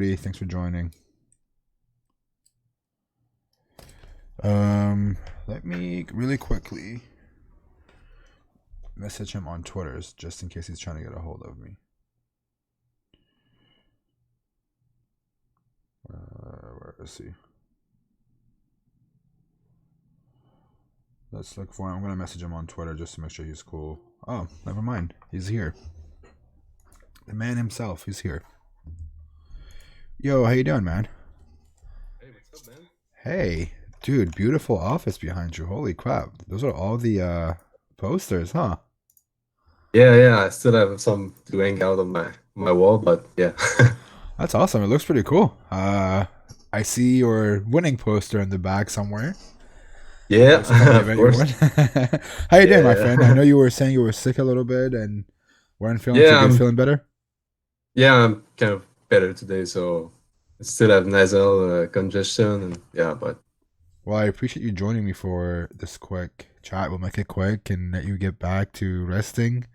Thanks for joining. Let me really quickly message him on Twitter just in case he's trying to get a hold of me. Where is he? Let's look for him. I'm gonna message him on Twitter just to make sure he's cool. Oh, never mind. He's here. The man himself. He's here. Yo, how you doing, man? Hey, what's up, man? Hey, dude, beautiful office behind you. Holy crap. Those are all the posters, huh? Yeah, I still have some to hang out on my wall, but yeah. That's awesome. It looks pretty cool. I see your winning poster in the back somewhere. Yeah, Looks like an of event you course. won. How you doing, my friend? I Yeah. know you were saying you were sick a little bit and weren't feeling too Yeah, good. I'm Feeling better? yeah, I'm kind of better today, so I still have nasal congestion and yeah, but Well, I appreciate you joining me for this quick chat. We'll make it quick and let you get back to resting.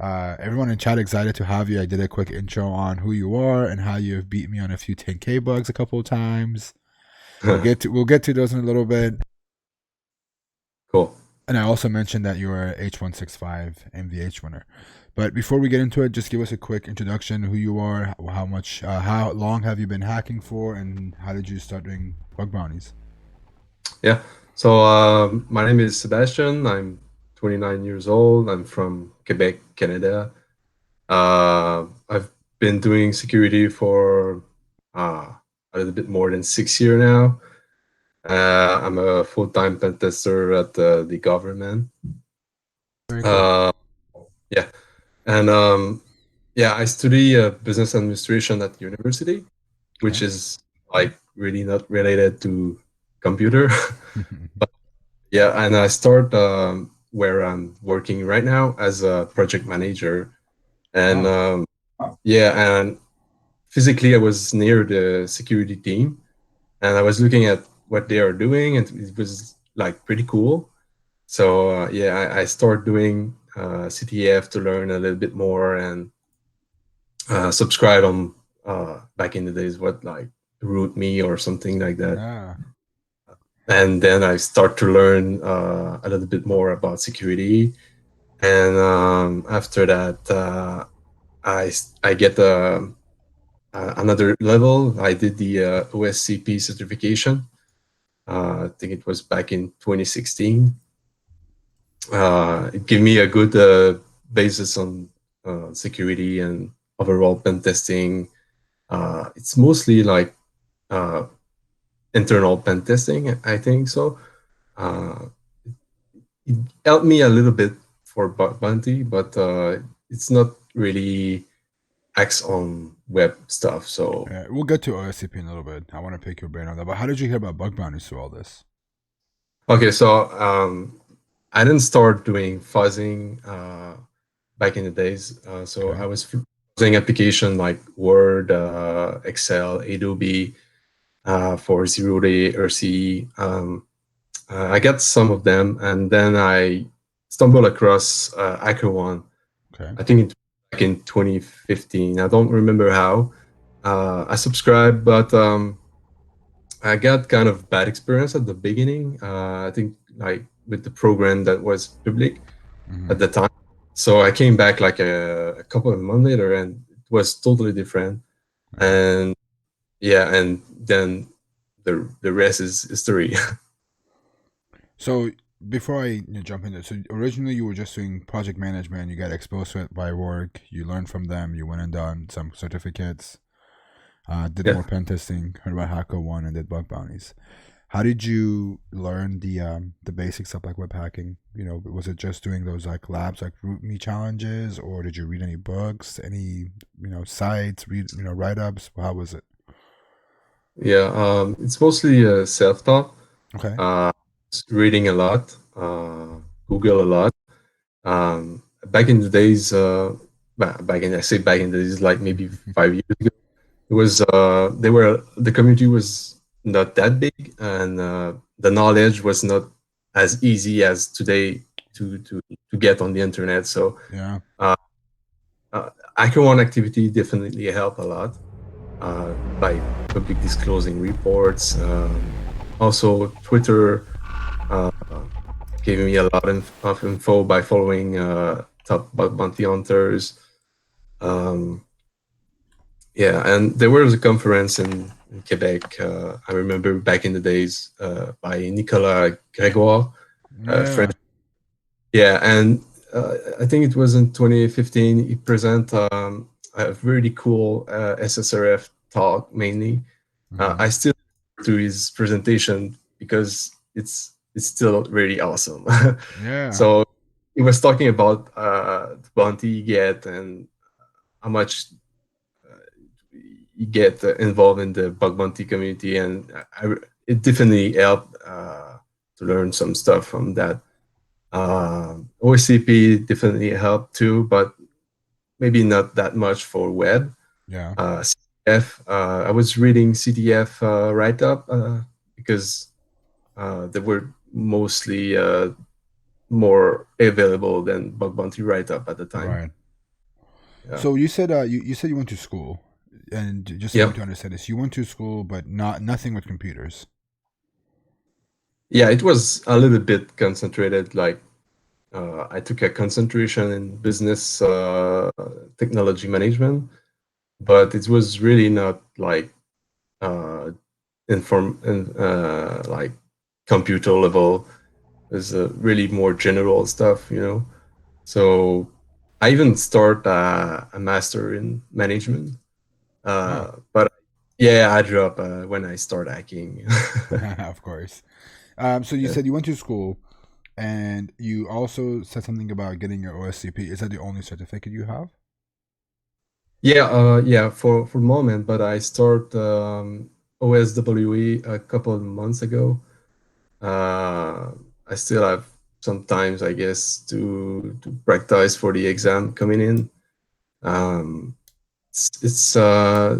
Everyone in chat excited to have you. I did a quick intro on who you are and how you have beat me on a few 10K bugs a couple of times. We'll get to those in a little bit. cool. And I also mentioned that you're a H165 MVH winner. But before we get into it, just give us a quick introduction: who you are, how long have you been hacking for, and how did you start doing bug bounties? Yeah. So my name is Sebastian. I'm 29 years old. I'm from Quebec, Canada. I've been doing security for a little bit more than 6 years now. I'm a full-time pen tester at the government. Very cool. Uh, yeah, and yeah, I study business administration at university, which Okay. is like really not related to computer. But yeah, and I start where I'm working right now as a project manager, and Oh, yeah, and physically I was near the security team, and I was looking at what they are doing, and it was like pretty cool. So yeah, I started doing CTF to learn a little bit more and subscribe on back in the days what like root me or something like that. yeah. And then I start to learn a little bit more about security. And after that, I get another level. I did the OSCP certification. I think it was back in 2016. It gave me a good basis on security and overall pen testing. It's mostly like uh, internal pen testing, I think so. Uh, it helped me a little bit for Bounty, but it's not really acts on web stuff. So Yeah, we'll get to OSCP in a little bit. I want to pick your brain on that. But how did you hear about bug bounties through all this? okay, so I didn't start doing fuzzing back in the days. So Okay. I was using application like Word, Excel, Adobe for 0-day RC. I got some of them, and then I stumbled across HackerOne. Okay. I think it back in 2015. I don't remember how. I subscribed, but I got kind of bad experience at the beginning. I think like with the program that was public Mm-hmm. at the time. So I came back like a couple of months later, and it was totally different. Yeah. And yeah, and then the rest is history. So before I jump into it, so originally you were just doing project management. You got exposed to it by work. You learned from them. You went and done some certificates. Did Yeah. more pen testing. Heard about HackerOne and did bug bounties. How did you learn the basics of like web hacking? You know, was it just doing those like labs, like root me challenges, or did you read any books, any sites, read write ups? How was it? Yeah, it's mostly self-taught. Okay. Uh, reading a lot, Google a lot. Back in the days, back in I say back in the days, like maybe 5 years ago, it was the community was not that big, and the knowledge was not as easy as today to get on the internet. So Yeah. uh, HackerOne activity definitely helped a lot. like public disclosing reports. Also, Twitter uh, gave me a lot of info by following top bug bounty hunters. Um, yeah, and there was a conference in Quebec. I remember back in the days by Nicolas Grégoire, French. Yeah. Yeah, and I think it was in 2015. He present a really cool SSRF talk mainly. Hmm. I still to his presentation because it's still really awesome. Yeah. So he was talking about the bounty you get and how much you get involved in the bug bounty community, and it definitely helped to learn some stuff from that. OSCP definitely helped too, but maybe not that much for web. Yeah. CTF, I was reading CTF write up because they were mostly more available than bug bounty write up at the time. Right. Yeah. So you said you said you went to school, and just for me Yeah. to understand this, you went to school, but nothing with computers. Yeah, it was a little bit concentrated. Like I took a concentration in business technology management, but it was really not like uh, like computer level. Is really more general stuff, you know. So I even start a master in management, Oh, but yeah, I drop when I start hacking. of course. So you Yeah. said you went to school, and you also said something about getting your OSCP. Is that the only certificate you have? Yeah, yeah, for the moment, but I start OSWE a couple of months ago. Uh, I still have sometimes, I guess, to practice for the exam coming in. Um, it's I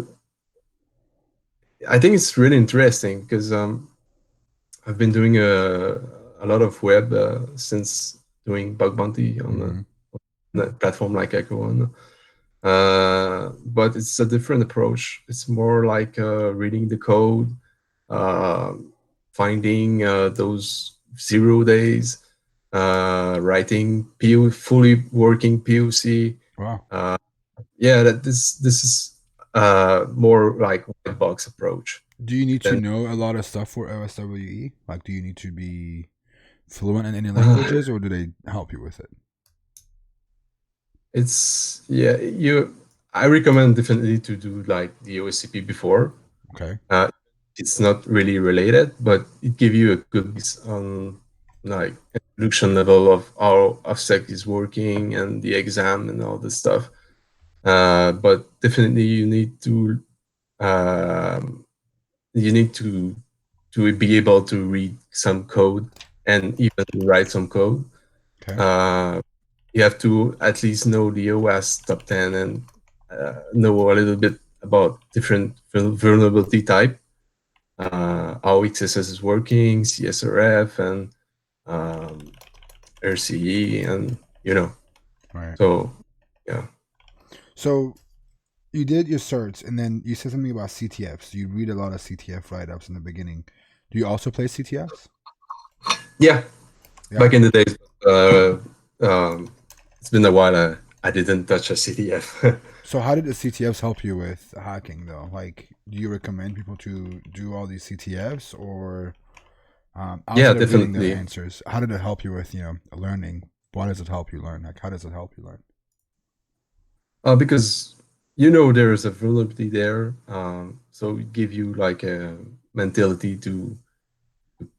think it's really interesting because I've been doing a lot of web since doing bug bounty Mm-hmm. on a platform like HackerOne. But it's a different approach. It's more like reading the code, uh, finding those 0 days, writing fully working POC. Wow. Uh, yeah, that this is more like white box approach. Do you need to Then know a lot of stuff for OSWE? Like, do you need to be fluent in any languages, or do they help you with it? it's yeah you. I recommend definitely to do like the OSCP before. Okay. Uh, it's not really related, but it gives you a good like introduction level of how OffSec is working and the exam and all this stuff. But definitely um, you need to be able to read some code and even write some code. Okay. Uh, you have to at least know the OS top 10 and know a little bit about different vulnerability type, how XSS is working, CSRF, and um, RCE, and Right. so yeah, So you did your certs, and then you said something about CTFs. You read a lot of CTF write ups in the beginning. Do you also play CTFs? yeah. Yeah. Back in the days, it's been a while. I didn't touch a CDF. So how did the CTFs help you with hacking, though? Like, do you recommend people to do all these CTFs, or Yeah, outside of reading the definitely. answers, how did it help you with learning? Why does it help you learn? Like, how does it help you learn? Because there is a vulnerability there, so it give you like a mentality to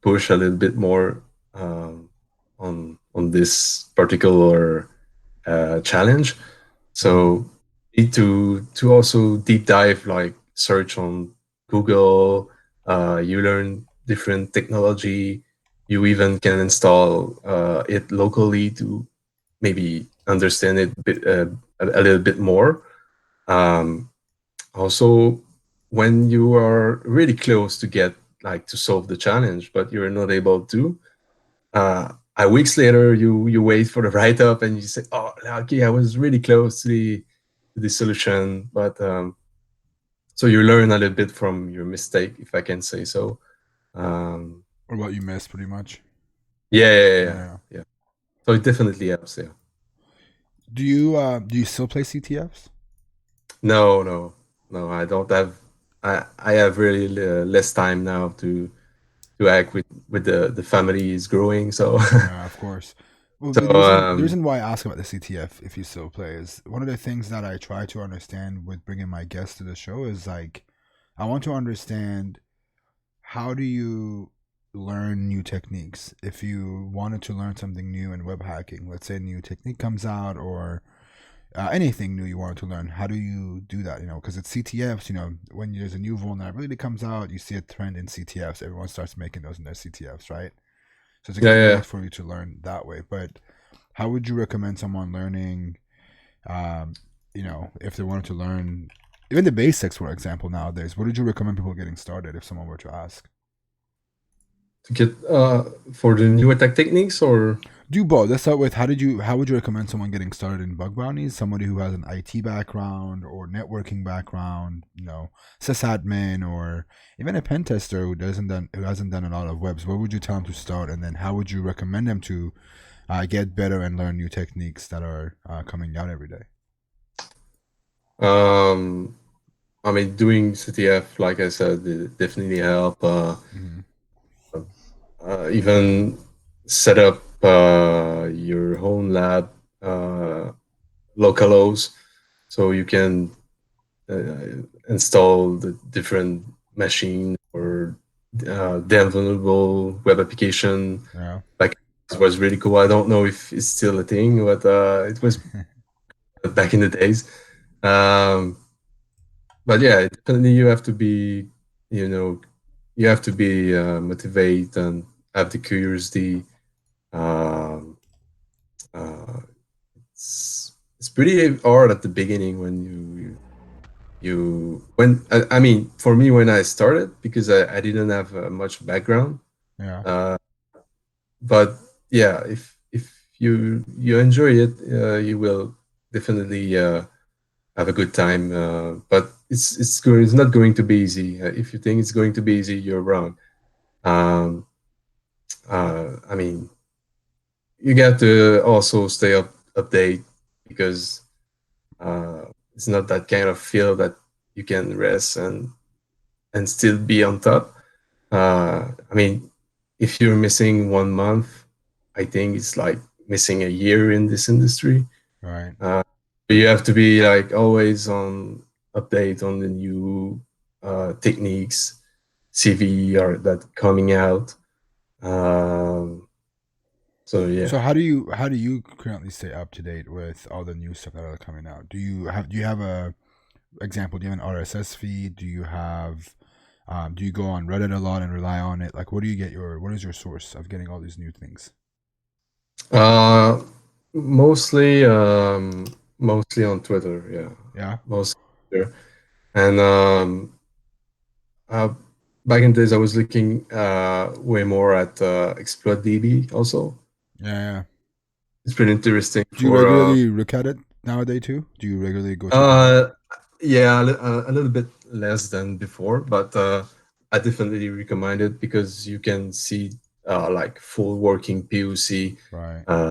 push a little bit more on this particular challenge. Hmm. So need to also deep dive, like search on Google. You learn different technology. You even can install it locally to maybe understand it a little bit more. Um, Also, when you are really close to get like to solve the challenge, but you're not able to, a weeks later you wait for the write up and you say, "Oh, okay, I was really close to the solution," but so you learn a little bit from your mistake, if I can say so. Or what you missed, pretty much. Yeah, yeah, yeah, yeah, Yeah. yeah. So it definitely helps. Yeah. Do you still play CTFs? No, no, no. I don't have. I have really less time now to act with the family is growing. So Yeah, of course. Well, so the reason why I ask about the CTF if you still play is one of the things that I try to understand with bringing my guests to the show is like I want to understand how do you learn new techniques if you wanted to learn something new in web hacking. Let's say a new technique comes out or anything new you wanted to learn. How do you do that? Because it's CTFs. When there's a new vulnerability comes out, you see a trend in CTFs. Everyone starts making those in their CTFs, right? So it's a yeah, good way yeah. for you to learn that way. But how would you recommend someone learning, um, if they wanted to learn even the basics, for example, nowadays? What would you recommend people getting started if someone were to ask? To get for the new attack techniques or Do both. Let's start with how would you recommend someone getting started in bug bounties? Somebody who has an IT background or networking background, sysadmin, or even a pen tester who hasn't done a lot of webs. Where would you tell them to start, and then how would you recommend them to get better and learn new techniques that are coming out every day? um I mean, doing CTF, like I said, it definitely help. Mm-hmm. Even set up your own lab localhost, so you can install the different machine or downloadable web application. Yeah. Like it was really cool. I don't know if it's still a thing, but it was back in the days. Um, but yeah, definitely you have to be, you know, you have to be motivated and have the curiosity. Um, uh, it's pretty hard at the beginning when you when I mean for me when I started because I didn't have much background. Yeah. Uh, but yeah, if you enjoy it, you will definitely have a good time. But it's not going to be easy. If you think it's going to be easy, you're wrong. Um, I mean, you got to also stay update because it's not that kind of feel that you can rest and still be on top. I mean, if you're missing 1 month, I think it's like missing a year in this industry. Right. Uh, you have to be like always on update on the new techniques, CV are that coming out. Um, so So yeah. how do you currently stay up to date with all the new stuff that are coming out? Do you have a example? Do you have an RSS feed? Do you go on Reddit a lot and rely on it? Like, what is your source of getting all these new things? Uh, mostly, mostly on Twitter. Yeah, Yeah. mostly Twitter. And uh, back in the days, I was looking way more at ExploitDB. Also, Yeah. Yeah. it's pretty interesting Do you for regularly look at it nowadays too? Do you regularly go check it out? uh, yeah, a little bit less than before, but I definitely recommend it because you can see like full working POC Right. uh,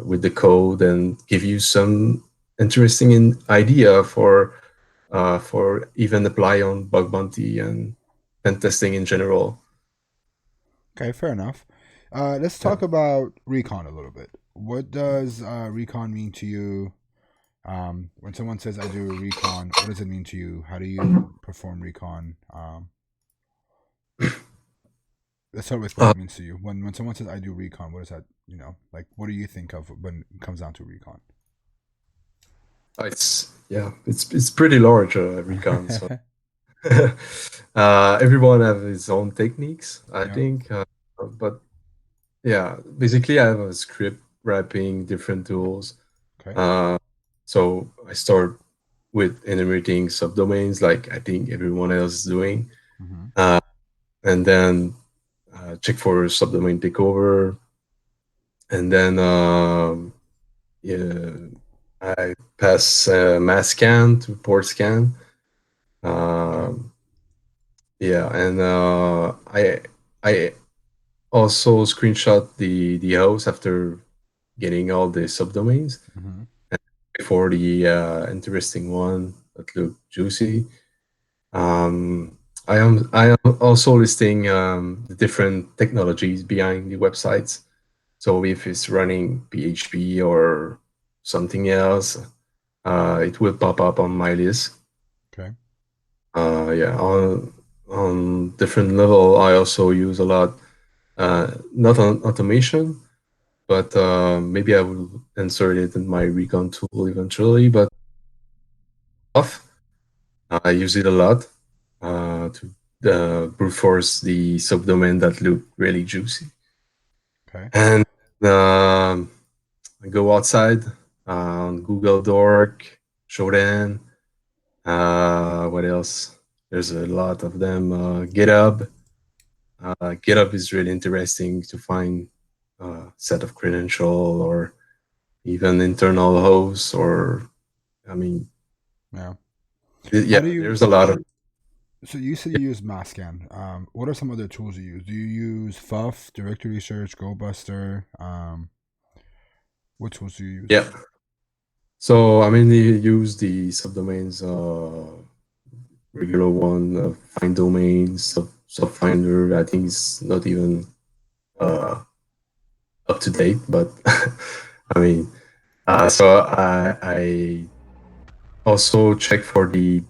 with the code and give you some interesting idea for even apply on bug bounty and pen testing in general. Okay. Fair enough. Let's Yeah. talk about Recon a little bit. What does Recon mean to you? When someone says I do Recon, what does it mean to you? How do you perform Recon? Let's start with what Uh, it means to you. When someone says I do Recon, what is that? Like what do you think of when it comes down to Recon? it's yeah, it's pretty large Recon. So everyone have his own techniques, I Yeah. think. But yeah, basically I have a script wrapping different tools. Okay. Uh, so I start with enumerating subdomains like I think everyone else is doing. Mm-hmm. Uh, and then check for subdomain takeover. And then yeah, I pass mass scan to port scan. Um, yeah, and I also screenshot the host after getting all the subdomains Mm-hmm. before the interesting one that looked juicy. I am also listing the different technologies behind the websites. So if it's running PHP or something else, it will pop up on my list. Okay. Yeah, on different level, I also use a lot, not on automation, but maybe I will insert it in my Recon tool eventually. But off, I use it a lot to brute force the subdomain that look really juicy. Okay. And I go outside on Google Dork, Shodan. What else? There's a lot of them. GitHub. GitHub is really interesting to find a set of credential or even internal hosts or I mean, Yeah. How do yeah, you? there's a lot of So you said you use Mascan. What are some other tools you use? Do you use FUF, Directory Search, GoBuster? What tools do you use? yeah. So I mainly use the subdomains, regular one, find domains, subfinder. I think it's not even uh, up to date, but I mean, so I also check for the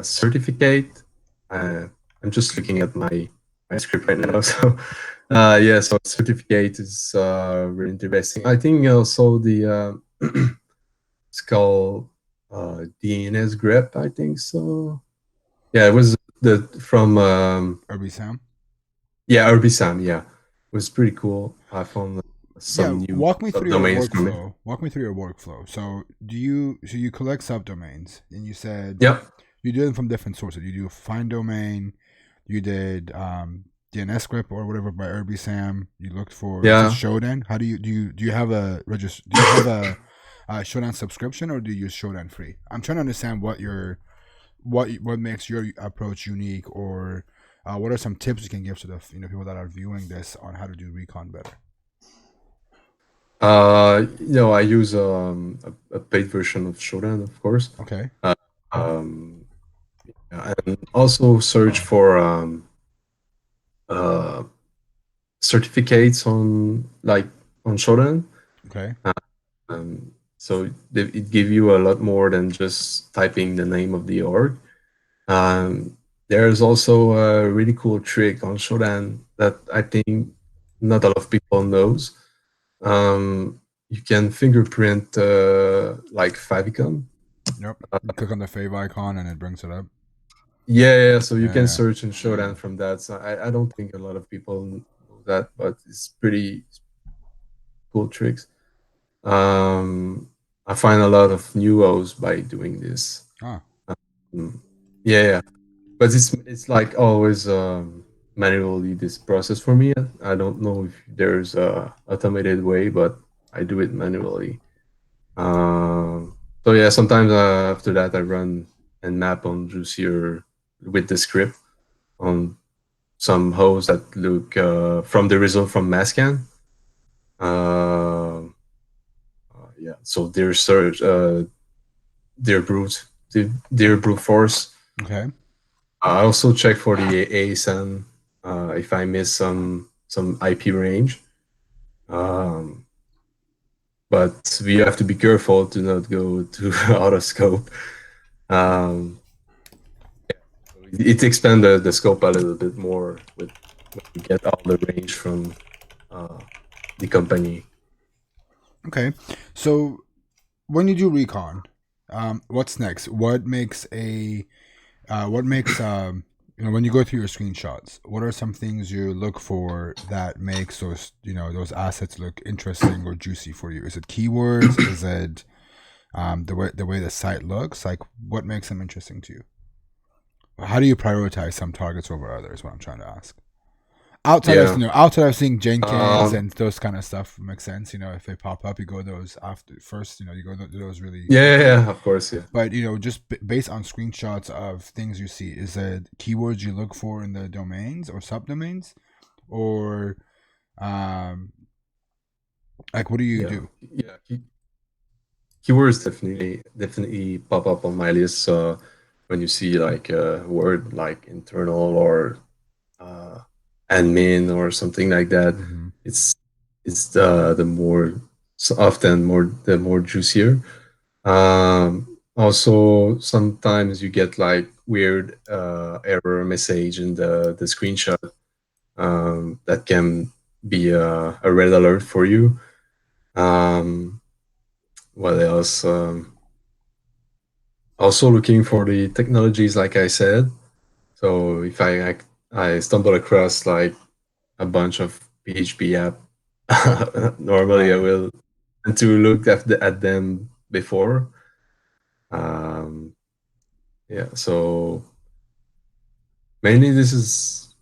certificate. Uh, I'm just looking at my script right now. So yeah, so certificate is really interesting. I think also the it's called DNS grep. I think so. Yeah, it was the from Sam? yeah, RBSAM. Yeah, it was pretty cool. I found Yeah, some new walk me through your subdomains from it. workflow. Walk me through your workflow. So you collect subdomains, and you said Yeah, you do them from different sources. You do find domain, you did DNS script or whatever by Sam. You looked for, you said yeah. Shodan. How do you have a register? Do you have a Shodan subscription, or do you use Shodan free? I'm trying to understand what makes your approach unique, or what are some tips you can give to the people that are viewing this on how to do recon better. I use a paid version of Shodan, of course. Okay. Uh, um, and also search for uh, certificates on like on Shodan. Okay. So it give you a lot more than just typing the name of the org. Um, there's also a really cool trick on Shodan that I think not a lot of people knows. You can fingerprint like favicon. Yep. You click on the fave icon and it brings it up. Yeah, so you can Yeah. search and Shodan from that. So I don't think a lot of people know that, but it's pretty cool tricks. I find a lot of new O's by doing this. Ah. Mm, yeah, but it's like always manually this process for me. I don't know if there's a automated way, but I do it manually. So yeah, sometimes after that I run and map on Juicier with the script on some hosts that look from the result from Mascan. Uh, yeah, so their search, their brute, their brute force. Okay. I also check for the ASN if I miss some IP range. Um, but we have to be careful to not go to autoscope. Um, it expands the scope a little bit more with when you get all the range from uh, the company. Okay. So when you do recon, what's next? What makes when you go through your screenshots, what are some things you look for that makes those assets look interesting or juicy for you? Is it keywords? Is it the way the site looks? Like, what makes them interesting to you? How do you prioritize some targets over others? What I'm trying to ask. Yeah. outside of seeing Jenkins Um, and those kind of stuff makes sense. If they pop up, you go those after first. You go to those really yeah, yeah, quickly. yeah, of course, yeah. But just based on screenshots of things you see, is it keywords you look for in the domains or subdomains, or um, like what do you Yeah. do? Yeah. Keywords definitely pop up on my list when you see like a word like internal or uh, admin or something like that. Mm-hmm. It's the more often more the more juicier. Also, sometimes you get like weird error message in the screenshot that can be a red alert for you. Um, what else? Also looking for the technologies, like I said. So if I stumble across like a bunch of PHP app, normally I Right. will tend to look at them before. Um, yeah. So mainly it's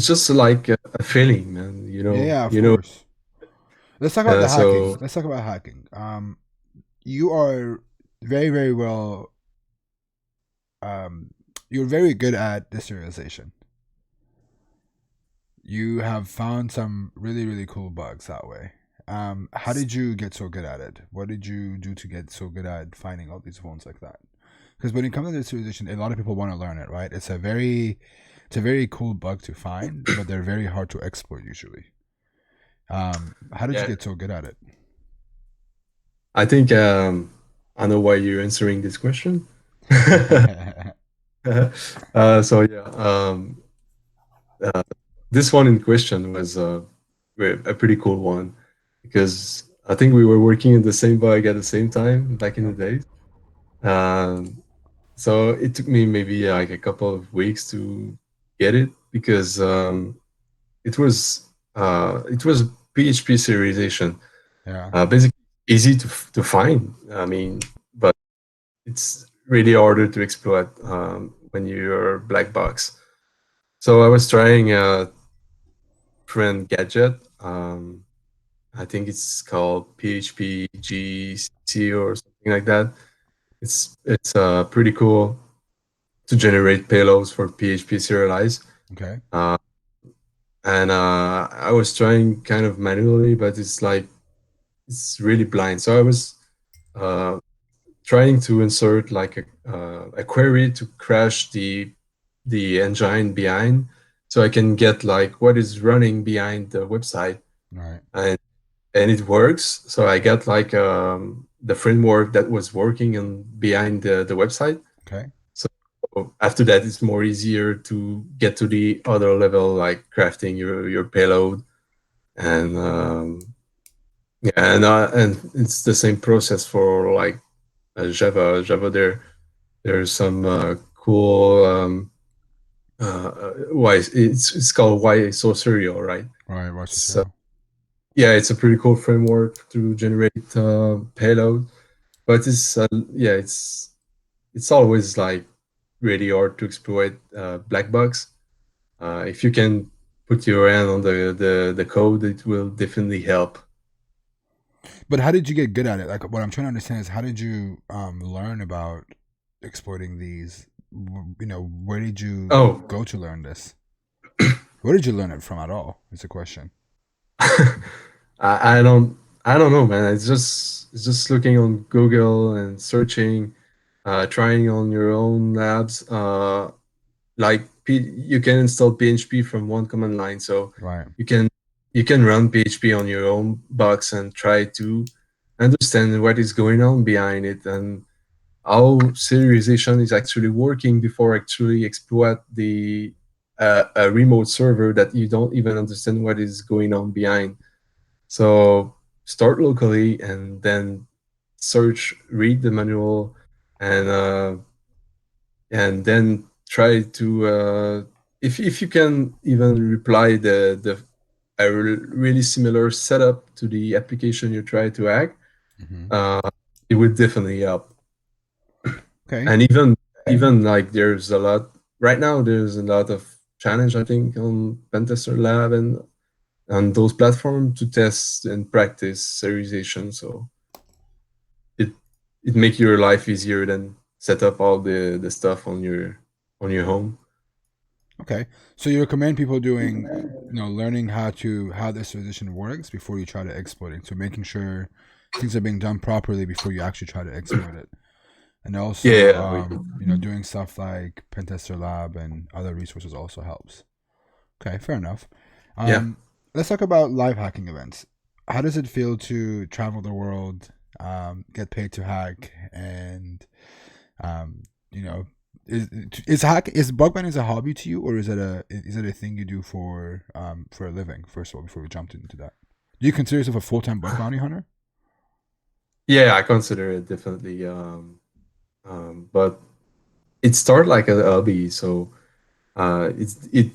just like a feeling, man. Yeah, yeah, of You know. course. Let's talk about the hacking. So Let's talk about hacking. You are very, very well. Um, you're very good at deserialization. You have found some really, really cool bugs that way. How did you get so good at it? What did you do to get so good at finding all these phones like that? Because when it comes to deserialization, a lot of people want to learn it, right? It's a very cool bug to find, but they're very hard to exploit usually. How did you yeah, get so good at it? I think I know why you're answering this question. So yeah, uh, this one in question was a pretty cool one because I think we were working in the same bug at the same time back in the Yep. days. Um, so it took me maybe like a couple of weeks to get it because it was PHP serialization. Yeah. Basically easy to find. I mean, but it's really harder to exploit when you're black box. So I was trying a different gadget. I think it's called PHP GC or something like that. It's pretty cool to generate payloads for PHP serialize. Okay. Uh, and I was trying kind of manually, but it's like it's really blind. So I was uh, trying to insert like a query to crash the engine behind, so I can get like what is running behind the website, All right. and it works. So I got like the framework that was working and behind the website. Okay. So after that, it's more easier to get to the other level, like crafting your payload and yeah, and it's the same process for like Java. There's some cool why it's called why so serial, right? All right. Watch this It's here. yeah, it's a pretty cool framework to generate payload, but yeah, it's always like really hard to exploit black box. If you can put your hand on the code, it will definitely help. But how did you get good at it? Like, what I'm trying to understand is how did you learn about exploiting these? Where did you Oh, go to learn this? Where did you learn it from at all? Is the question. I don't know, man. It's just looking on Google and searching, trying on your own labs. Like you can install PHP from one command line, so Right. you can you can run PHP on your own box and try to understand what is going on behind it and how serialization is actually working before actually exploit the a remote server that you don't even understand what is going on behind. So start locally and then search, read the manual, and then try to if you can even reply the a really similar setup to the application you try to hack, Hmm. uh, it would definitely help. Okay. And even like there's a lot right now. There's a lot of challenge, I think, on Pentester Lab and on those platforms to test and practice serialization. So it it make your life easier than set up all the stuff on your home. Okay, so you recommend people doing, learning how this position works before you try to exploit it. So making sure things are being done properly before you actually try to exploit it, and also, Yeah, doing stuff like Pentester Lab and other resources also helps. Okay, fair enough. yeah. Um, let's talk about live hacking events. How does it feel to travel the world, get paid to hack, and um, you know, is bug bounty a hobby to you, or is it a thing you do for a living? First of all, before we jumped into that, do you consider yourself a full time bug bounty hunter? Yeah, I consider it definitely. But it started like a hobby, so it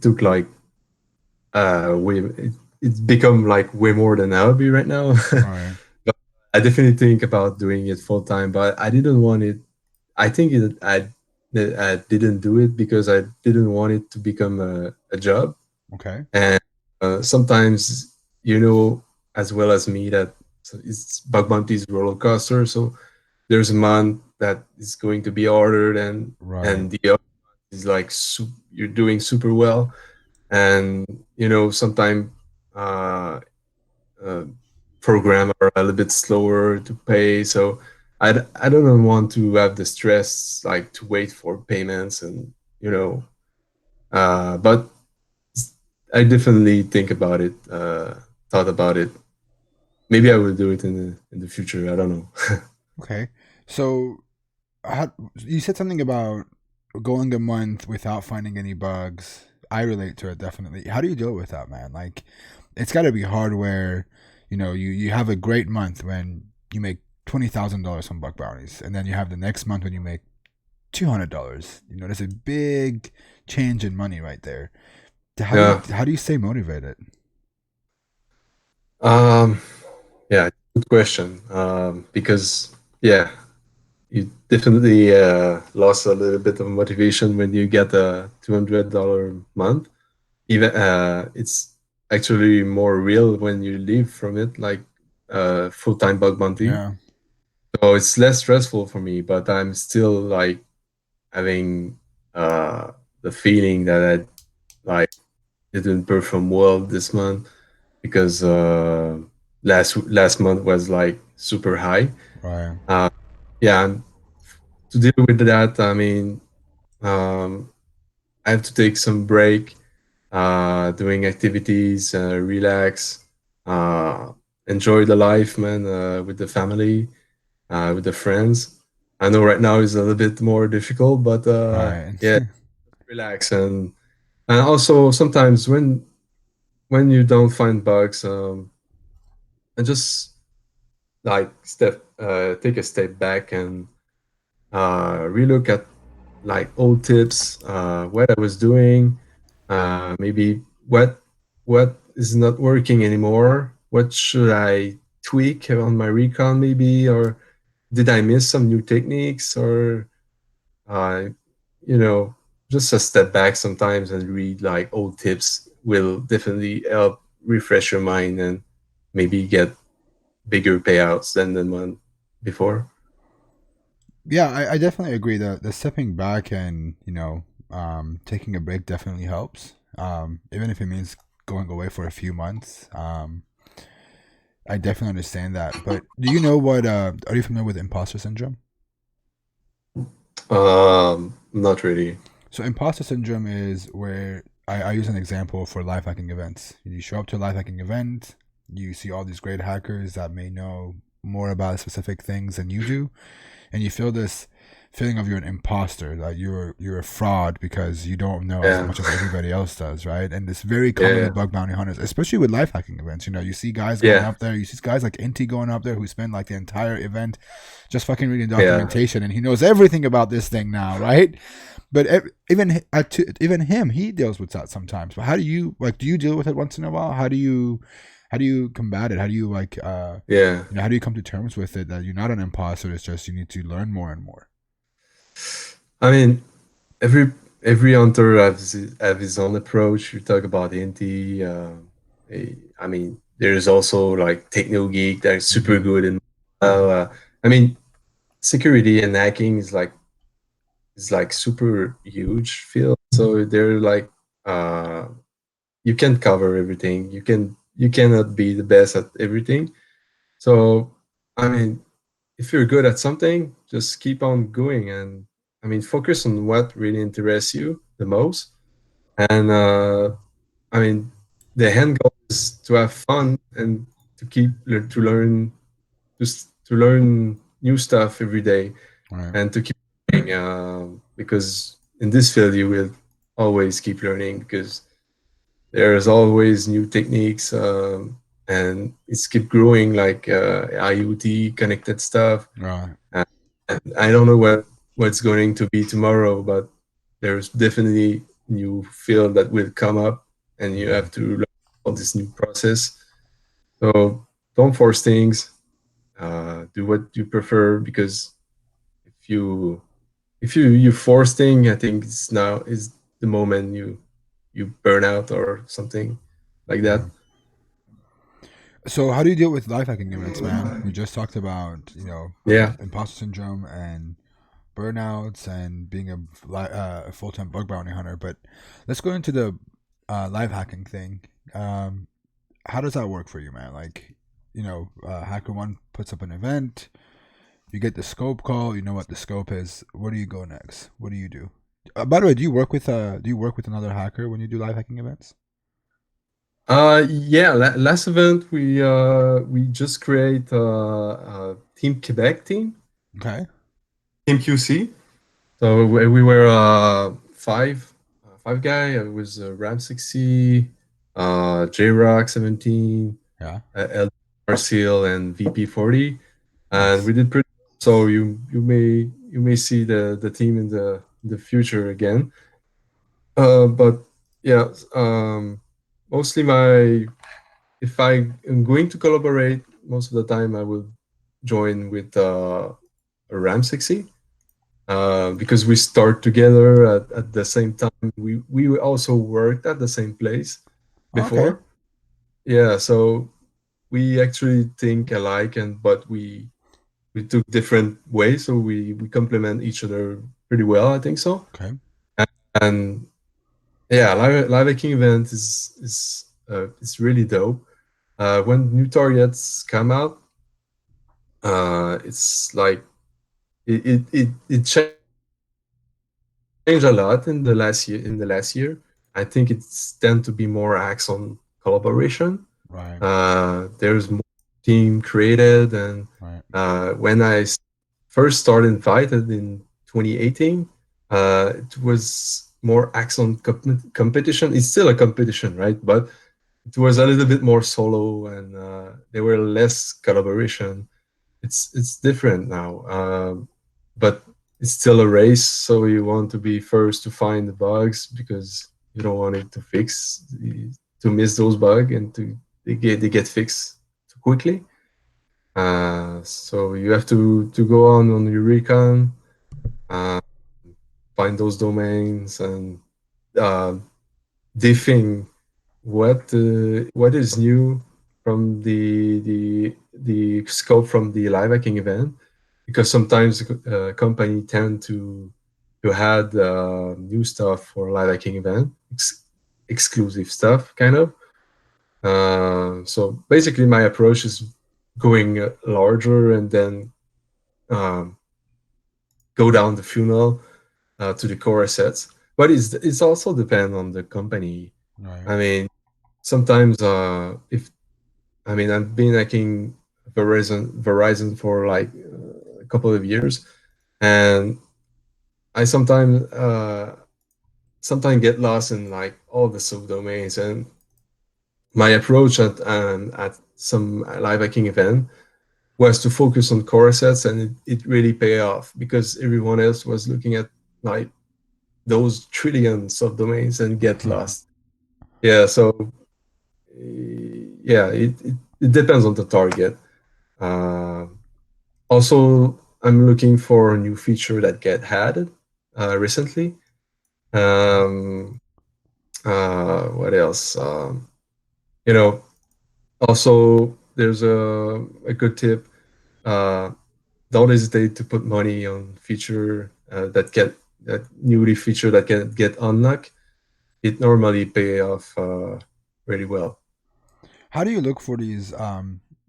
took like it's become like way more than a hobby right now. Right. But I definitely think about doing it full time, but I didn't want it. I think that I didn't do it because I didn't want it to become a job. Okay. And sometimes, you know, as well as me, that it's bug bounties roller coaster. So there's a month that is going to be harder Right. and the other is like you're doing super well, and you know sometimes uh, uh, program are a little bit slower to pay. So I don't want to have the stress like to wait for payments and you know. But I definitely think about it. Thought about it. Maybe I will do it in the future. I don't know. Okay. So you said something about going a month without finding any bugs. I relate to it definitely. How do you deal with that, man? Like, it's got to be hard where, you have a great month when you make $20,000 from bug bounties, and then you have the next month when you make $200. There's a big change in money right there. How do you Yeah. how do you stay motivated? Um. Yeah. Good question. Because yeah, you definitely lost a little bit of motivation when you get a $200 month. Even it's actually more real when you leave from it, like full-time bug bounty. Yeah. So it's less stressful for me, but I'm still like having the feeling that I like didn't perform well this month because last month was like super high. Right. Uh, yeah, and to deal with that, I mean, um, I have to take some break, doing activities, relax, uh, enjoy the life, man, with the family, with the friends. I know right now is a little bit more difficult, but Right. yeah, relax and also sometimes when you don't find bugs, and just like take a step back and relook at like old tips, what I was doing, maybe what is not working anymore. What should I tweak on my recon maybe, or did I miss some new techniques, or uh, you know, just a step back sometimes and read like old tips will definitely help refresh your mind and maybe get bigger payouts than the one before. Yeah, I definitely agree. The stepping back and taking a break definitely helps. Even if it means going away for a few months. I definitely understand that. But do you know what? Are you familiar with imposter syndrome? Not really. So imposter syndrome is where I use an example for live hacking events. You show up to a live hacking event, you see all these great hackers that may know more about specific things than you do, and you feel this feeling of you're an imposter, that you're a fraud because you don't know as Yeah, much as everybody else does, right? And it's very common yeah, with bug bounty hunters, especially with live hacking events. You see guys going yeah, up there, you see guys like Inti going up there who spend like the entire event just fucking reading yeah. documentation, and he knows everything about this thing now, right? But even him, he deals with that sometimes. But how do you like? Do you deal with it once in a while? How do you combat it? How do you like? Yeah. How do you come to terms with it that you're not an imposter? It's just you need to learn more and more. I mean, every every hunter have his own approach. You talk about Inti. I mean, there's also like Techno Geek that is super Mm-hmm. good in. I mean, security and hacking is like super huge field. So they're like uh, you can cover everything. You cannot be the best at everything. So I mean, if you're good at something, just keep on going and I mean focus on what really interests you the most. And I mean, the end goal is to have fun and to to learn to learn new stuff every day Right. and to keep learning because in this field you will always keep learning because there's always new techniques and it's keep growing like IoT connected stuff. Right. And I don't know what's going to be tomorrow, but there's definitely new field that will come up, and you Mm-hmm. have to learn all this new process. So don't force things. Do what you prefer because if you force thing, I think it's now is the moment you burn out or something like that. Right. So, how do you deal with life hacking events, man? We just talked about, Yeah. imposter syndrome and burnouts and being a full time bug bounty hunter. But let's go into the live hacking thing. Um, how does that work for you, man? Like, HackerOne puts up an event. You get the scope call. You know what the scope is. Where do you go next? What do you do? By the way, do you work with another hacker when you do live hacking events? Yeah. Last event we just create Team Quebec Okay. Team QC. So we were five guy. It was Ram 60, J Rock 17, Yeah. L Seal, and VP 40, and Nice. we did pretty. So you may see the team in the future again. But yeah, mostly my if I am going to collaborate, most of the time I will join with a Ram 60 because we start together at the same time. We also worked at the same place Okay. before. Yeah, so we actually think alike, and but we took different ways, so we complement each other pretty well. I think so. Okay. And yeah, live hacking event is really dope. When new targets come out, it's like it changed a lot in the last year. In the last year, I think it's tend to be more acts on collaboration. Right. There's more team created, and Right. when first started invited in 2018, it was more acts on competition. It's still a competition, right? But it was a little bit more solo, and there were less collaboration. It's different now, but it's still a race. So you want to be first to find the bugs because you don't want it to to miss those bugs and to they get fixed too quickly. So you have to go on your recon, uh, find those domains and uh, diffing what is new from the scope from the live hacking event because sometimes company tend to add new stuff for live hacking event exclusive stuff kind of so basically my approach is going larger and then um, go down the funnel to the core assets but it's also depend on the company. Right. I mean sometimes if I mean, I've been hacking Verizon for like a couple of years, and I sometimes get lost in like all the subdomains. And my approach at some live hacking event was to focus on core assets, and it really paid off because everyone else was looking at like those trillions of domains and get lost. Yeah, so yeah, it depends on the target. Uh, Also, I'm looking for a new feature that get added recently. Okay. Um, what else? You know, also there's a good tip. Uh, don't hesitate to put money on feature that newly feature that can get unlocked. It normally pay off really well. How do you look for these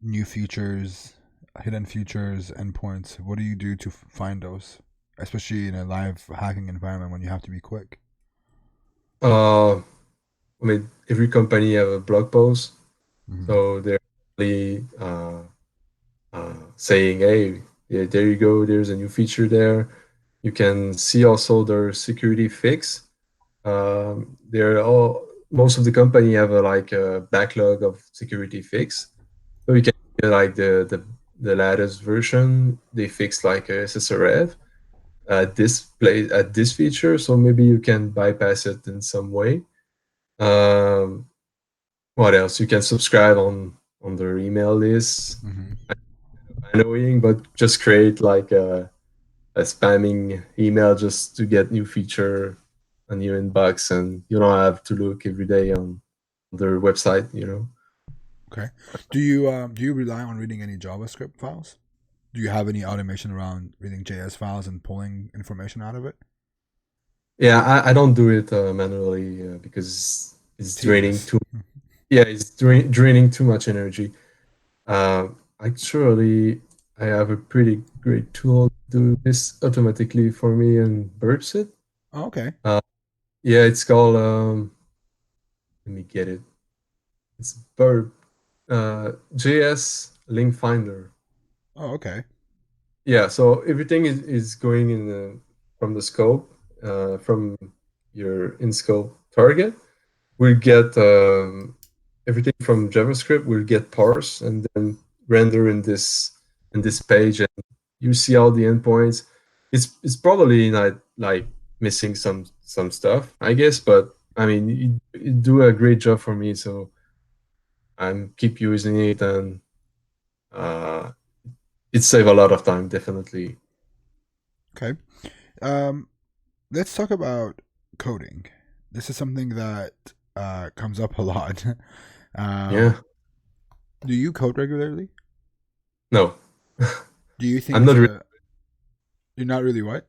new features, hidden features, endpoints? What do you do to find those, especially in a live hacking environment when you have to be quick? I mean, every company have a blog post, Hmm. so they're really saying, "Hey, yeah, there you go. There's a new feature there." You can see also their security fix. They're all most of the company have a like a backlog of security fix, so you can get like the latest version. They fix like a SSRF at this feature, so maybe you can bypass it in some way. Um, what else? You can subscribe on their email list. Hmm. Annoying, but just create like a spamming email just to get new feature on your inbox, and you don't have to look every day on their website. You know. Okay. Do you rely on reading any JavaScript files? Do you have any automation around reading JS files and pulling information out of it? Yeah, I don't do it manually because it's draining Tedious. too. Yeah, it's draining too much energy. Actually, I have a pretty great tool to do this automatically for me and burps it. Oh, okay. Uh, yeah, it's called. Let me get it. It's burp JS link finder. Oh, okay. Yeah, so everything is going in from the scope, from your in scope target. We'll get everything from JavaScript. We'll get parse and then render in this page, and you see all the endpoints. It's probably not like missing some stuff, I guess, but I mean, you do a great job for me, so I'm keep using it, and uh, it save a lot of time, definitely. Okay. Um, let's talk about coding. This is something that comes up a lot. um, Yeah. do you code regularly? No, Do you think I'm it's not. a? You're not really what?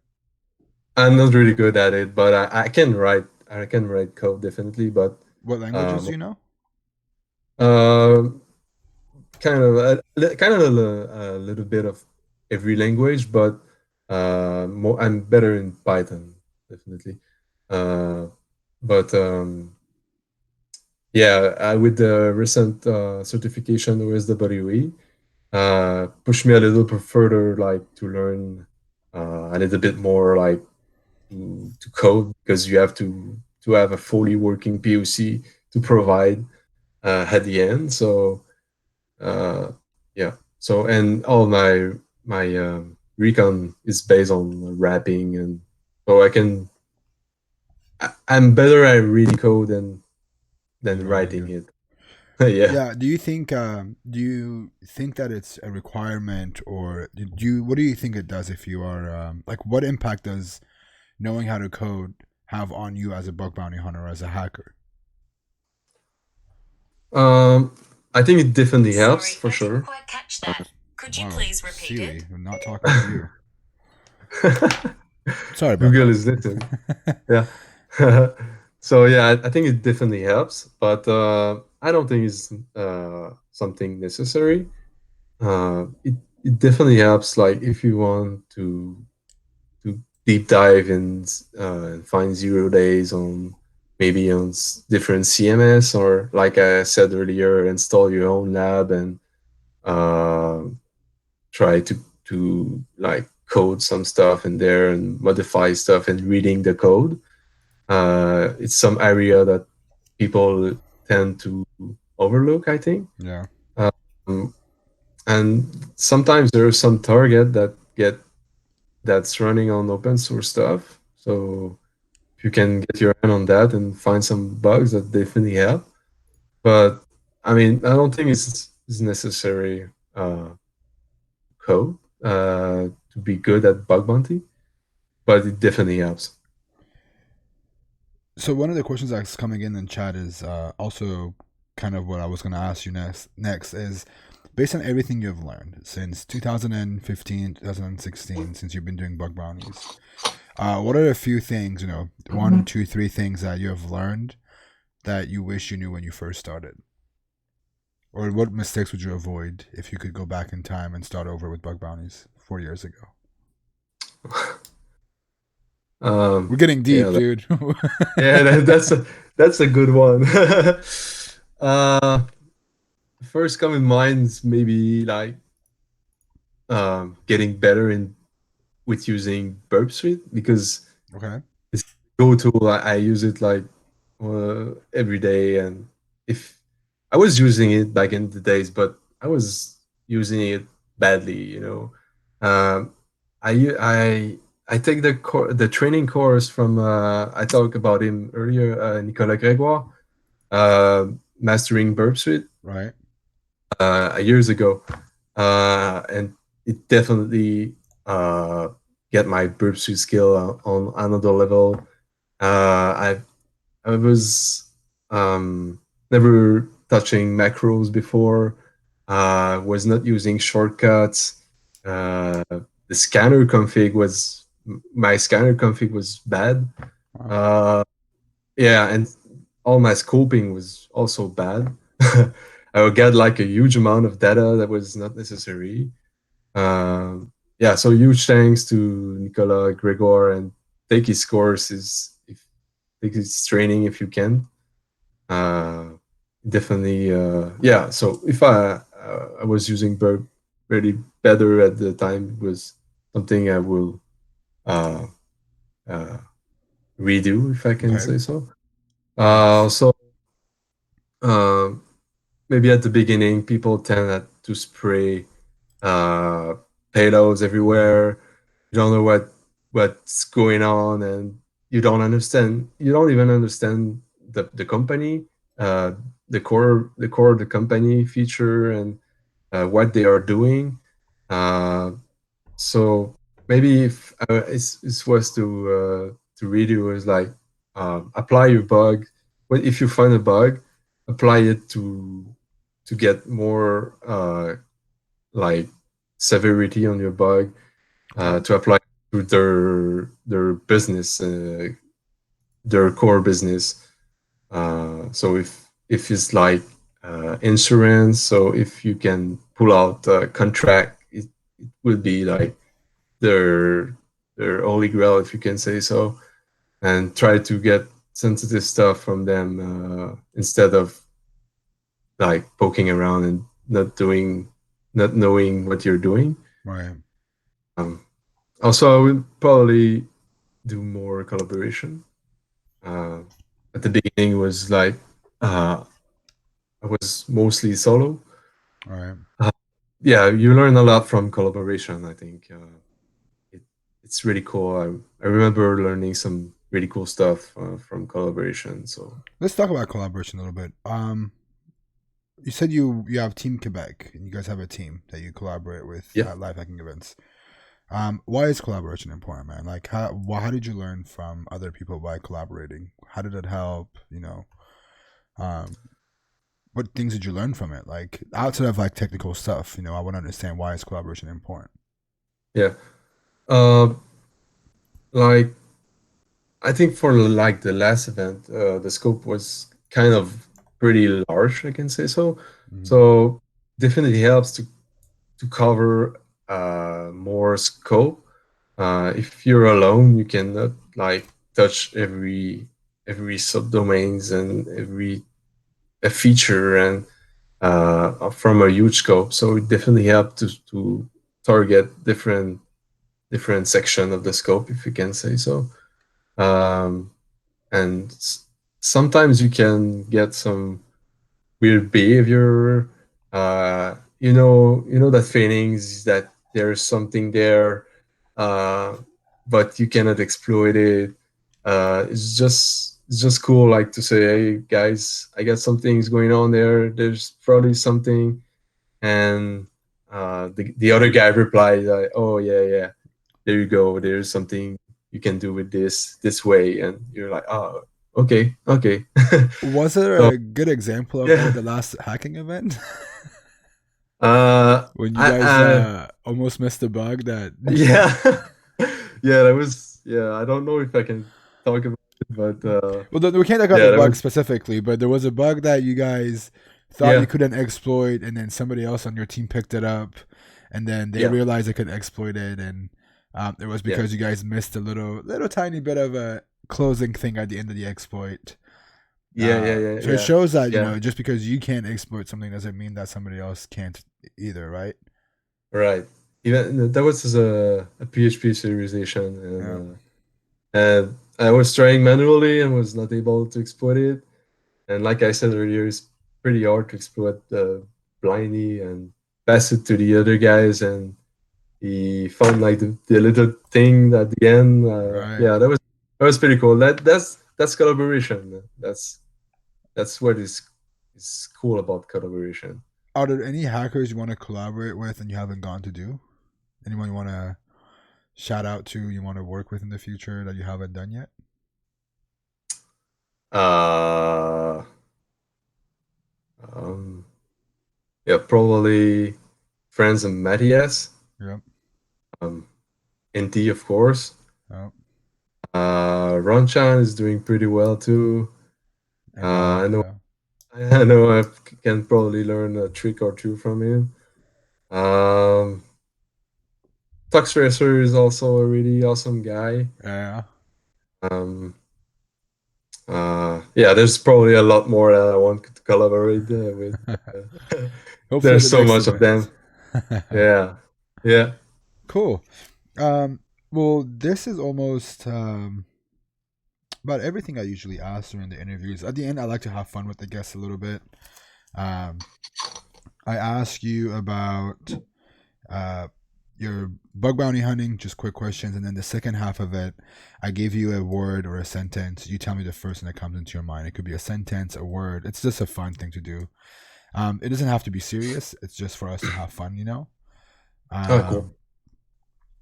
I'm not really good at it, but I can write. I can write code definitely, but What languages um, do you know? uh, kind of a little bit of every language, but more. I'm better in Python, definitely. Uh, but yeah, with the recent certification OSWE, pushed me a little bit further, like to learn a little bit more, like to code because you have to have a fully working POC to provide at the end. So uh, yeah. So and all my Recon is based on rapping, and so I'm better at reading code Than than writing writing it. it. Yeah. Yeah. Do you think that it's a requirement, or do you? What do you think it does if you are like? What impact does knowing how to code have on you as a bug bounty hunter or as a hacker? Um, I think it definitely helps for sure. Wow, Siri, I'm not talking to you. Sorry about Google that. is listening. Yeah. So yeah, I think it definitely helps, but I don't think it's something necessary. It definitely helps, like if you want to deep dive and find 0 days on maybe on different CMS, or like I said earlier, install your own lab and uh, try to like code some stuff in there and modify stuff and reading the code. It's some area that people tend to overlook, I think. Yeah. Um, and sometimes there are some target that's running on open source stuff. So if you can get your hand on that and find some bugs, that definitely help. But I mean, I don't think it's necessary code to be good at bug bounty, but it definitely helps. So one of the questions that's coming in chat is also kind of what I was going to ask you next is based on everything you've learned since 2015, 2016, since you've been doing bug bounties. What are a few things, one, two, three things that you have learned that you wish you knew when you first started? Or what mistakes would you avoid if you could go back in time and start over with bug bounties 4 years ago? We're getting deep, Yeah, dude. yeah, that's a good one. uh, First come in mind is maybe like getting better in with using Burp Suite because Okay. it's go tool. I use it like every day, and if I was using it back in the days, but I was using it badly, Um, I take the training course from I talked about him earlier, Nicolas Gregoire, mastering Burp Suite Right. years ago, and it definitely uh, get my Burp Suite skill on another level. I was never touching macros before. Was not using shortcuts. The scanner config was my scanner config was bad. Wow. Uh, yeah, and all my scoping was also bad. I would get like a huge amount of data that was not necessary. Yeah, so huge thanks to Nicolas Gregor, and take his course if take his training if you can. Uh, Definitely, yeah. So if I was using Burp really better at the time, it was something I will uh, uh, redo if I can Okay. say so. Nice. So uh, maybe at the beginning, people tend to spray uh, payloads everywhere. You don't know what's going on, and you don't understand. You don't even understand the company, uh, the core of the company feature, and what they are doing. Uh, so maybe if it's was to redo is like apply your bug. But if you find a bug, apply it to get more like severity on your bug, Okay. to apply to their business, their core business. So if it's like insurance, so if you can pull out a contract, it will be like their their holy grail, if you can say so, and try to get sensitive stuff from them instead of like poking around and not knowing what you're doing. Right. Um, Also, I would probably do more collaboration. Uh, at the beginning, it was like uh, I was mostly solo. All right. Uh, yeah, you learn a lot from collaboration. I think it, it's really cool. I remember learning some really cool stuff from collaboration. So Let's talk about collaboration a little bit. You said you have Team Quebec and you guys have a team that you collaborate with yeah, at live hacking events. Why is collaboration important, man? Like, how did you learn from other people by collaborating? How did it help? Um, what things did you learn from it? Like outside of like technical stuff, I want to understand why is collaboration important. yeah. Uh, like I think for like the last event, the scope was kind of pretty large. I can say so. Hmm. So definitely helps to cover more scope. If you're alone, you cannot like touch every subdomains and every a feature and from a huge scope. So it definitely helps to target different section of the scope, if you can say so. Um, and sometimes you can get some weird behavior. You know that feelings that there's something there, uh, but you cannot exploit it. It's just cool, like to say, hey guys, I got some things going on there. There's probably something, and the other guy replied like, oh yeah, yeah, there you go. There's something you can do with this way, and you're like, oh Okay, okay. Was there So a good example of that at yeah, the last hacking event? uh, When you I guys almost missed the bug that yeah, yeah. That was yeah. I don't know if I can talk about it, but well, we can't talk about the yeah, that bug was specifically, but there was a bug that you guys thought you yeah, couldn't exploit, and then somebody else on your team picked it up, and then they yeah, realized they could exploit it, and it was yeah, because you guys missed a little tiny bit of a closing thing at the end of the exploit. yeah, yeah, yeah, So it yeah, shows that yeah. just because you can't exploit something doesn't mean that somebody else can't either, right? Right. Even that was a PHP serialization, Yeah. and I was trying manually and was not able to exploit it. And like I said earlier, it's pretty hard to exploit blindly and pass it to the other guys. And he found like the little thing at the end. Right. Yeah, that was pretty cool. That's collaboration. That's what is cool about collaboration. Are there any hackers you want to collaborate with and you haven't gone to do? Anyone you want to shout out to, you want to work with in the future that you haven't done yet? Uh, um, yeah, probably Friends and Matthias. Yep. Um, NT, of course. Yep. Ronchan is doing pretty well too. MVH, I know yeah. I know I can probably learn a trick or two from him. Um, Tux Racer is also a really awesome guy. Yeah. Um, yeah, there's probably a lot more that I want to collaborate with. Hopefully There's the so next much of event. them. Yeah, yeah. Cool. Um, well, this is almost about everything I usually ask during the interviews. At the end, I like to have fun with the guests a little bit. Um, I ask you about uh, your bug bounty hunting, just quick questions, and then the second half of it, I give you a word or a sentence. You tell me the first thing that comes into your mind. It could be a sentence, a word. It's just a fun thing to do. It doesn't have to be serious. It's just for us to have fun, you know. Oh, cool. Um,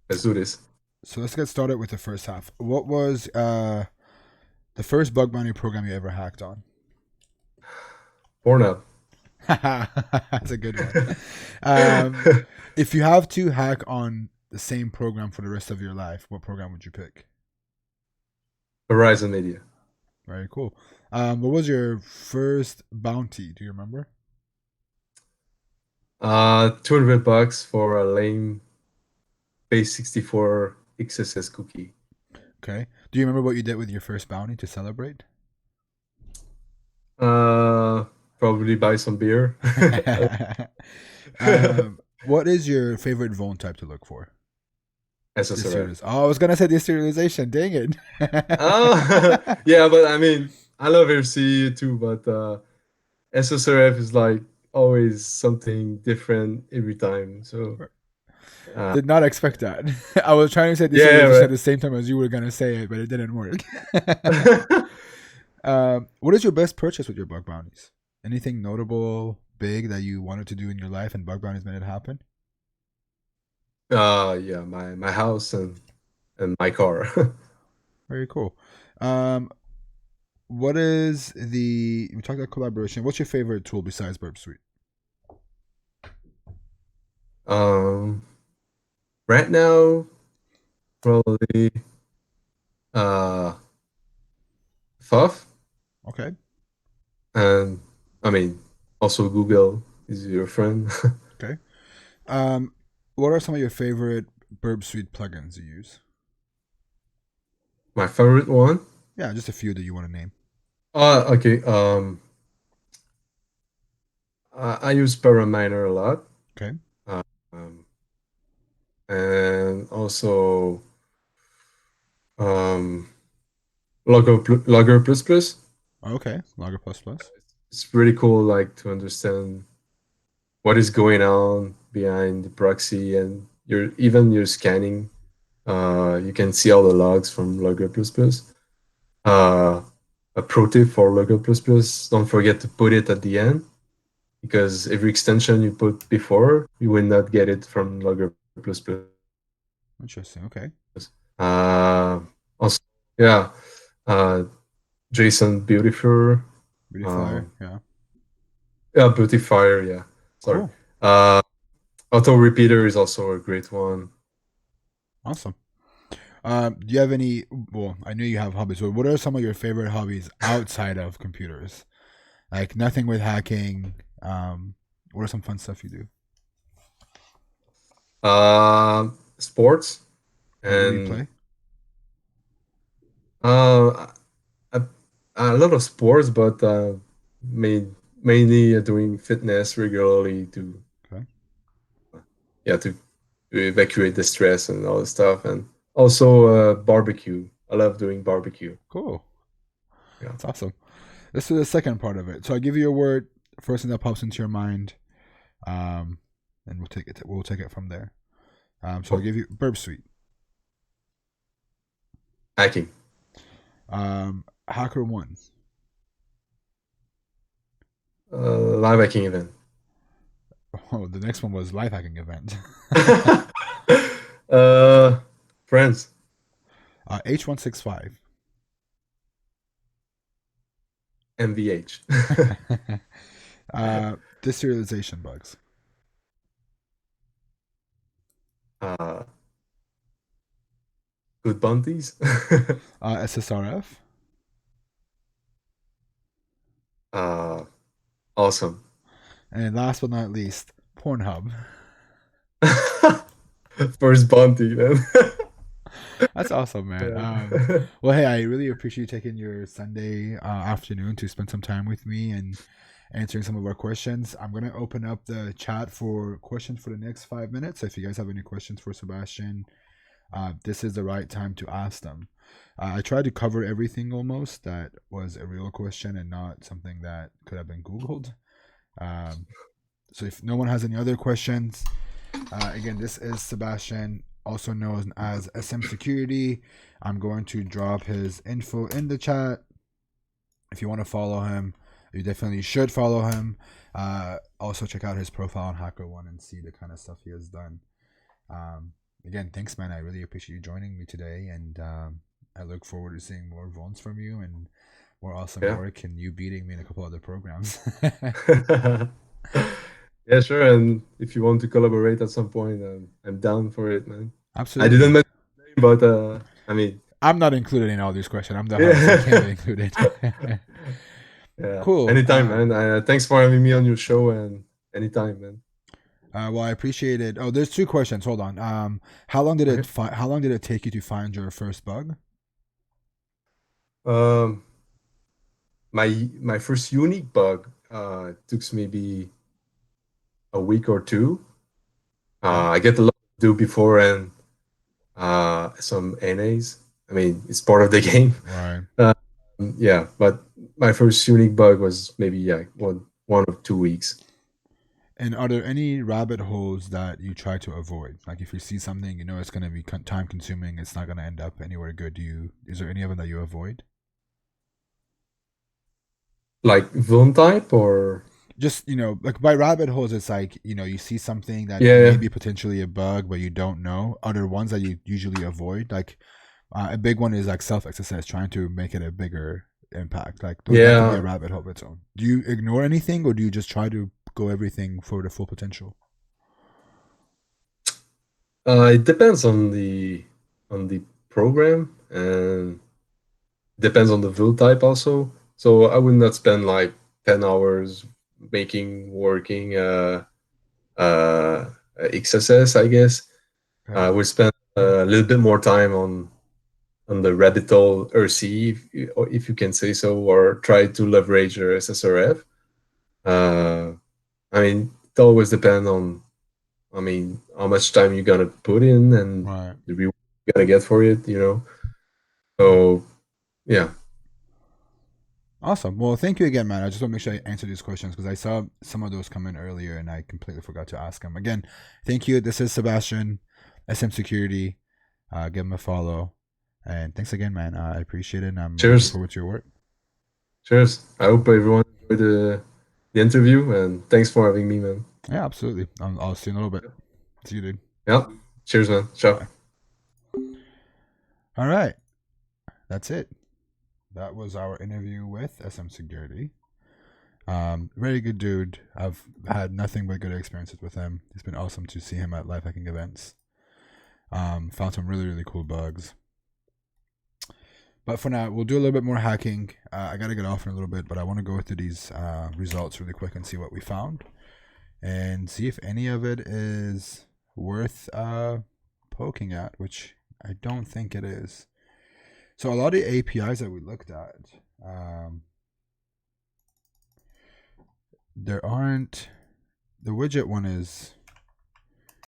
Let's do this. so let's get started with the first half. What was the first bug bounty program you ever hacked on? Pornhub. That's a good one. Um, if you have to hack on the same program for the rest of your life, what program would you pick? Horizon Media. Very cool. What was your first bounty? Do you remember? 200 bucks for a lame base 64 XSS cookie. Okay. Do you remember what you did with your first bounty to celebrate? Uh, Probably buy some beer. What is your favorite vuln type to look for? SSRF. Deserialization. Oh, I was gonna say deserialization. Dang it. Yeah, but I mean, I love FC too, but SSRF is like always something different every time. So, uh, Did not expect that. I was trying to say yeah, deserialization at right. the same time as you were gonna say it, but it didn't work. What is your best purchase with your bug bounties? Anything notable, big that you wanted to do in your life and bug bounties made it happen? Yeah, my house and my car. Very cool. Um, what is we talked about collaboration. What's your favorite tool besides Burp Suite? um, right now, probably uh, Fuff, Okay. and I mean, also Google is your friend. Okay. Um, what are some of your favorite Burp Suite plugins you use? My favorite one. Yeah, just a few that you want to name. Okay. I use Paraminer a lot. Okay. Uh, um, and also um, Logger plus plus. Okay. Logger plus plus. It's really cool, like to understand what is going on behind the proxy, and you're scanning. You can see all the logs from Logger plus plus. A pro tip for Logger plus plus: don't forget to put it at the end, because every extension you put before, you will not get it from Logger plus plus. Interesting. Okay. Uh, Also, yeah. Uh, Jason Beautifier. Beautifier. Um, Yeah. yeah, Beautifier. Yeah, sorry. Cool. Uh, Auto Repeater is also a great one. Awesome. Do you have any? Well, I know you have hobbies, but what are some of your favorite hobbies outside of computers? Like nothing with hacking. What are some fun stuff you do? Sports Like what do you and play? uh, a, a lot of sports, but mainly doing fitness regularly to Okay. yeah to evacuate the stress and all the stuff, and also barbecue. I love doing barbecue. Cool. Yeah. That's awesome. This is the second part of it. So I give you a word, first thing that pops into your mind, um, and we'll take it. We'll take it from there. So I'll Oh, give you burp suite, hacking. HackerOne, Live hacking event. Oh, the next one was life hacking event. uh, Friends. H165. MVH. Deserialization bugs. uh, Good bounties. SSRF. uh, Awesome. And last but not least, Pornhub. First bounty, man. That's awesome, man. Yeah. Well, hey, I really appreciate you taking your Sunday afternoon to spend some time with me and answering some of our questions. I'm going to open up the chat for questions for the next 5 minutes. So if you guys have any questions for Sebastian, this is the right time to ask them. I tried to cover everything almost that was a real question and not something that could have been Googled. Um, so if no one has any other questions, again, this is Sebastian, also known as SM Security. I'm going to drop his info in the chat. If you want to follow him, you definitely should follow him. Also, check out his profile on HackerOne and see the kind of stuff he has done. Again, thanks, man. I really appreciate you joining me today, and I look forward to seeing more Vons from you and more awesome Yeah. work and you beating me in a couple other programs. Yeah, sure. And if you want to collaborate at some point, I'm down for it, man. I didn't Absolutely. mention the name, but I mean, I'm not included in all these questions. I'm the host. I can't yeah. be included. Yeah. Cool. Anytime, man. Thanks for having me on your show, and anytime, man. Well, I appreciate it. Oh, there's two questions. Hold on. How long did Okay. how long did it take you to find your first bug? Um, my first unique bug took maybe a week or two. Okay. I get a lot to do before and some NAs. I mean, it's part of the game. Right. Uh, yeah, but my first unique bug was maybe yeah 1 or 2 weeks. And are there any rabbit holes that you try to avoid? Like if you see something, you know it's going to be time consuming, it's not going to end up anywhere good. Do you? Is there any of them that you avoid? Like villain type or Just like by rabbit holes, it's like you see something that yeah, may yeah. be potentially a bug, but you don't know. Other ones that you usually avoid, like a big one is like self XSS, trying to make it a bigger impact. Like that could be a Yeah. rabbit hole of its own. Do you ignore anything, or do you just try to go everything for the full potential? It depends on the program and depends on the build type also. So I would not spend like 10 hours making working XSS. I guess Okay. I would spend a little bit more time on the rabbit hole RC, if you can say so, or try to leverage your SSRF. Uh, I mean, it always depends on, I mean, how much time you're gonna put in and Right. the reward you're gonna get for it, you know. So yeah, Awesome. Well, thank you again, man. I just want to make sure I answer these questions because I saw some of those come in earlier and I completely forgot to ask them. Again, thank you. This is Sebastian, SM Security. Give him a follow. And thanks again, man. I appreciate it. And I'm looking cheers, forward to your work. cheers. I hope everyone enjoyed the interview, and thanks for having me, man. Yeah, absolutely. I'll see you in a little bit. See you, dude. Yeah, cheers, man. Ciao. Bye. All right. That's it. that was our interview with SM Security. Very good dude. I've had nothing but good experiences with him. It's been awesome to see him at live hacking events. Found some really, really cool bugs. But for now, we'll do a little bit more hacking. I got to get off in a little bit, but I want to go through these results really quick and see what we found. And see if any of it is worth poking at, which I don't think it is. So a lot of the APIs that we looked at, there aren't, the widget one is